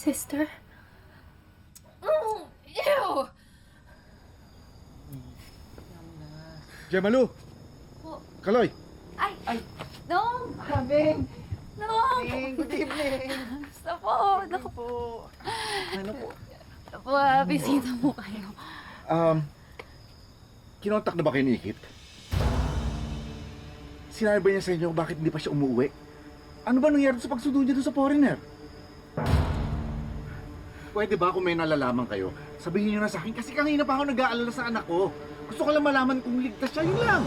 Sister? Ew! Jemalu! Po. Kaloy! Ay! Nong! Kaming! Nong! Good evening! Basta po! Naku po! Ano po? po, bisita mo kayo. Kinontak na ba kayo ni Ikit? Sinabi ba niya sa inyo bakit hindi pa siya umuwi? Ano ba nangyari sa pagsundo niya doon sa foreigner? Pwede ba kung may nalalaman kayo, sabihin niyo na sa akin kasi kanina pa ako nag-aalala sa anak ko. Gusto ko lang malaman kung ligtas siya, yun lang.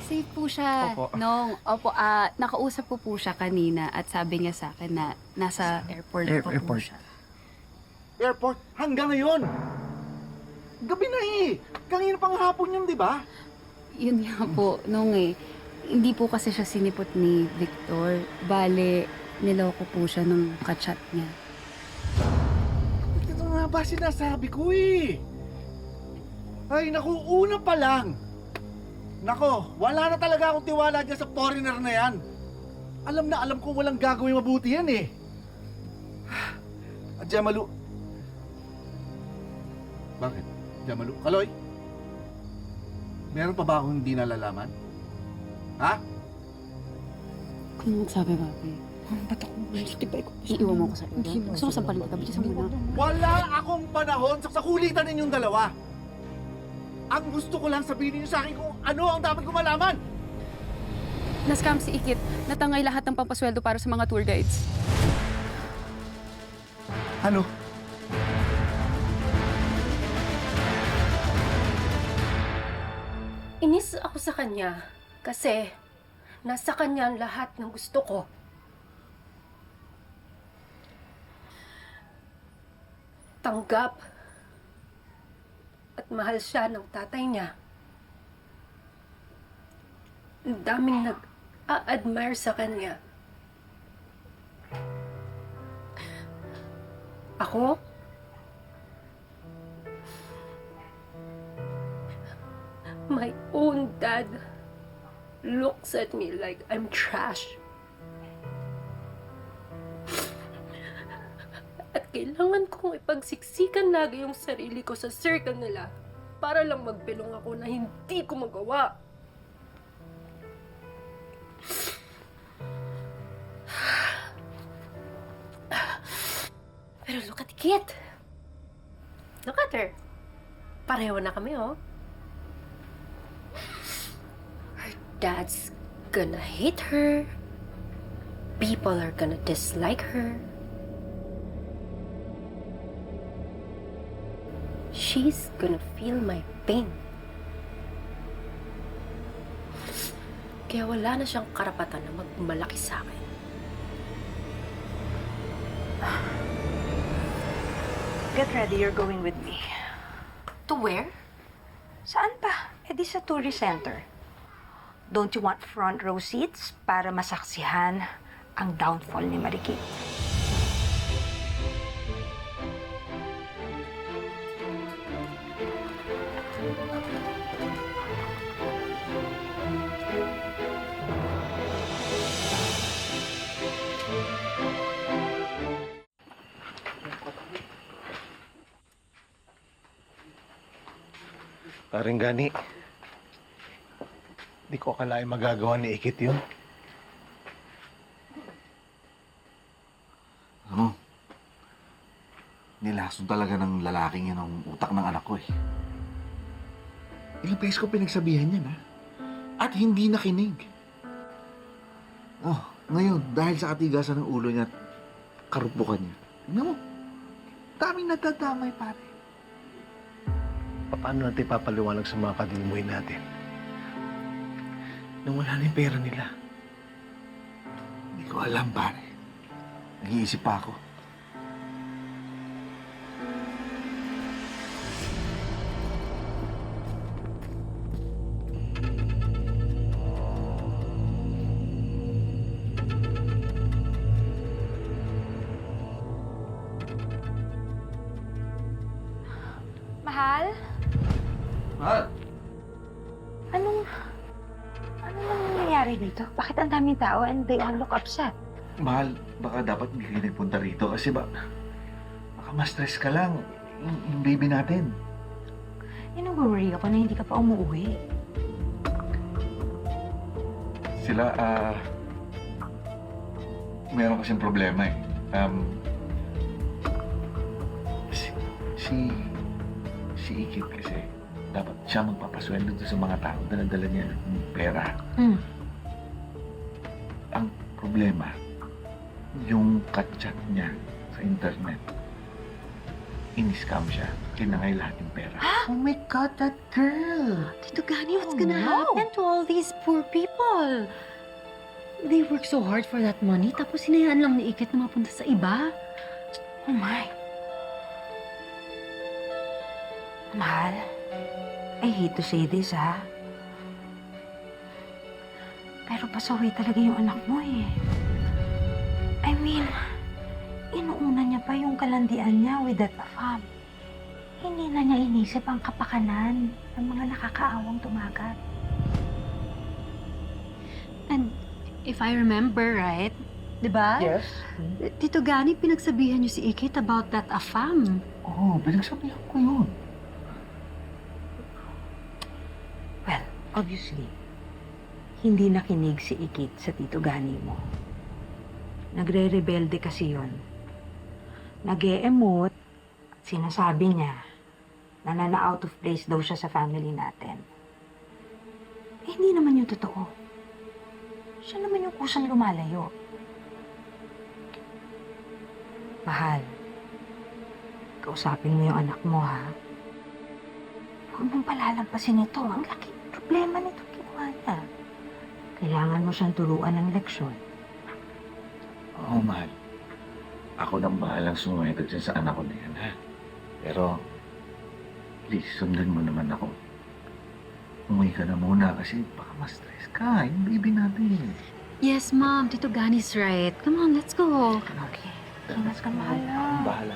Safe po siya. Opo. Nong, nakausap ko po siya kanina at sabi niya sa akin na nasa airport pa po Airport. siya. Airport, hanggang ngayon. Gabi na eh. Kanina pang hapon yun, di ba? Yun nga po, Nong hindi po kasi siya sinipot ni Victor. Bale, niloko po siya nung kachat niya. Ito nga ba sinasabi ko eh. Ay, naku, una pa lang. Nako, wala na talaga akong tiwala dyan sa foreigner na yan. Alam na alam ko walang gagawin mabuti yan eh. At Jemalu. Bakit? Jemalu? Kaloy? Meron pa ba akong hindi nalalaman? Ha? Ano sabi, Papi? Ba't ako multiply ko? Iiwan mo ko sa ulo. Gusto ko sampalin kita. Bilisan mo na. Wala akong panahon sa kulitan ninyong dalawa. Ang gusto ko lang sabihin niyo sa akin kung ano ang dapat ko malaman. Na-scam si Ikit. Natangay lahat ng pampasweldo para sa mga tour guides. Ano? Inis ako sa kanya kasi nasa kanya ang lahat ng gusto ko. Tanggap at mahal siya ng tatay niya. Ang daming nag-a-admire sa kanya. Ako? My own dad looks at me like I'm trash. At kailangan kong ipagsiksikan lagi yung sarili ko sa circle nila para lang magbilong ako na hindi ko magawa. Pero look at Kit. Look at her. Pareho na kami, oh. Her dad's gonna hate her. People are gonna dislike her. She's gonna feel my pain. Kaya wala na siyang karapatan na magmalaki sa akin. Get ready, you're going with me. To where? Saan pa? Eh di sa tourist center. Don't you want front row seats para masaksihan ang downfall ni Marikit? Paring gani, di ko akalain magagawa ni Ikit yun. Ano? Nilason talaga ng lalaking yan ang utak ng anak ko eh. Ilang beses ko pinagsabihan yan ha. At hindi nakinig. Oh, ngayon, dahil sa katigasan ng ulo niya at karupukan niya. Tingnan mo, daming nadadamay pare. Paano natin papaliwanag sa mga kadilimuhin natin? Nang wala na yung pera nila. Hindi ko alam pare. Nag-iisip pa ako. Mahal? Mahal! Anong nangyayari dito? Bakit ang daming tao and they all look upset? Mahal, baka dapat hindi ka nagpunta rito kasi ba, Baka ma-stress ka lang. Yung baby natin. Worry ako na hindi ka pa umuwi. Sila, meron kasing problema eh. Si Ikit kasi, dapat siya magpapasweldo doon sa mga tao. Dala-dala niya ng pera. Hmm. Ang problema, yung kachat niya sa internet. In-scam siya. Tinangay lahat yung pera. Oh my God, that girl! Tito Gani, what's gonna happen to all these poor people? They work so hard for that money, tapos hinayaan lang ni Ikit na mapunta sa iba. Oh my. Mahal, I hate to say this, ha? Pero pasaway talaga yung anak mo, eh. I mean, inuuna niya pa yung kalandian niya with that afam. Hindi na niya inisip ang kapakanan ng mga nakakaawang tumagat. And if I remember right, di ba? Yes? Tito Gani, pinagsabihan niyo si Ikit about that afam. Oo, pinagsabihan ko yun. Well, obviously, hindi nakinig si Ikit sa Tito Gani mo. Nagre-rebelde kasi yon. Nag-e-emote at sinasabi niya na nana-out of place daw siya sa family natin. Eh, hindi naman yung totoo. Siya naman yung kusang lumalayo. Mahal, kausapin mo yung anak mo, ha? Huwag mong palalampasin ito. Ang laking problema nito ginawa niya. Kailangan mo siyang turuan ng leksyon. Oo, mahal. Ako nang bahalang sumwerte dyan sa anak ko na yan, ha? Pero, please, sundan mo naman ako. Umuwi ka na muna kasi baka ma-stress ka. Yung baby natin. Yes, Mom. Tito Gani's right. Come on, let's go. Okay. Ingat ka, mahal. Bahala.